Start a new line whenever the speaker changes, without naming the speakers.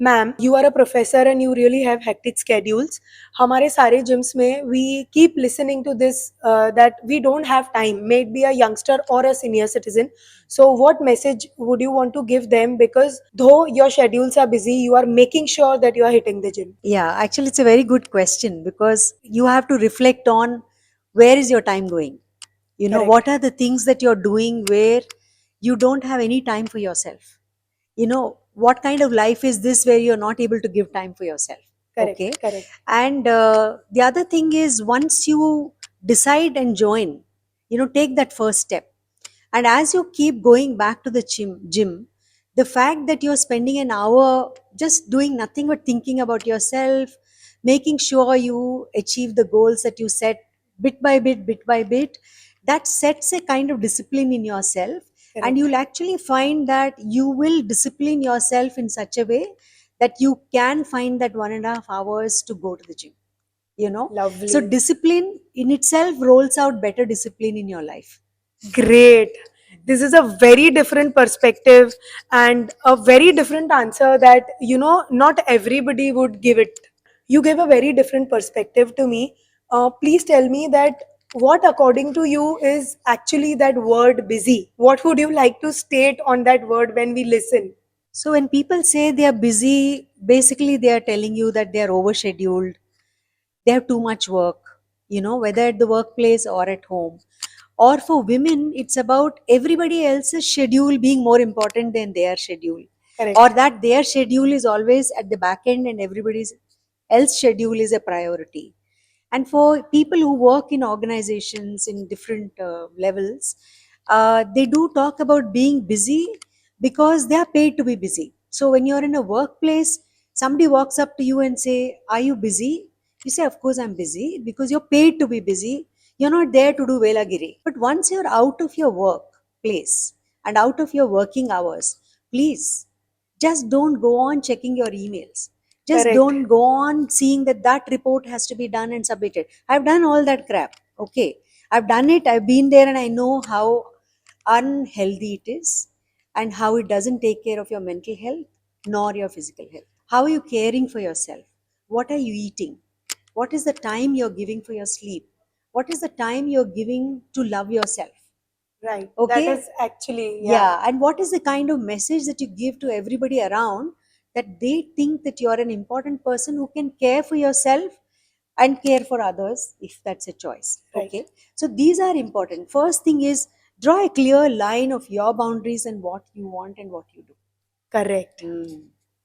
Ma'am, you are a professor and you really have hectic schedules. हमारे सारे gyms में we keep listening to this that we don't have time, may it be a youngster or a senior citizen. So what message would you want to give them? Because though your schedules are busy, you are making sure that you are hitting the gym.
Yeah, actually, it's a very good question because you have to reflect on where is your time going.
Correct,
What are the things that you're doing where you don't have any time for yourself? What kind of life is this where you're not able to give time for yourself?
correct,
Okay.
correct.
And the other thing is, once you decide and join, take that first step. And as you keep going back to the gym, the fact that you're spending an hour just doing nothing but thinking about yourself, making sure you achieve the goals that you set bit by bit, that sets a kind of discipline in yourself. And
Correct.
you'll actually find that you will discipline yourself in such a way that you can find that 1.5 hours to go to the gym. So
Lovely.
discipline in itself rolls out better discipline in your life.
Great. This is a very different perspective and a very different answer that, not everybody would give it. You gave a very different perspective to me. Please tell me that what, according to you, is actually that word busy? What would you like to state on that word when we listen?
So when people say they are busy, basically they are telling you that they are overscheduled, they have too much work, whether at the workplace or at home. Or for women, it's about everybody else's schedule being more important than their schedule. Or
Correct.
that their schedule is always at the back end and everybody's else schedule is a priority. And for people who work in organizations in different levels, they do talk about being busy because they are paid to be busy. So when you're in a workplace, somebody walks up to you and say, "Are you busy?" You say, "Of course I'm busy," because you're paid to be busy. You're not there to do velagiri. But once you're out of your workplace and out of your working hours, please just don't go on checking your emails. Just
Correct.
don't go on seeing that report has to be done and submitted. I've done all that crap. Okay, I've done it, I've been there, and I know how unhealthy it is and how it doesn't take care of your mental health nor your physical health. How are you caring for yourself? What are you eating? What is the time you're giving for your sleep? What is the time you're giving to love yourself?
Right. That
Okay.
is actually, yeah.
Yeah, and what is the kind of message that you give to everybody around, that they think that you are an important person who can care for yourself and care for others if that's a choice.
Right.
Okay, so these are important. First thing is, draw a clear line of your boundaries and what you want and what you do.
Correct.
Hmm.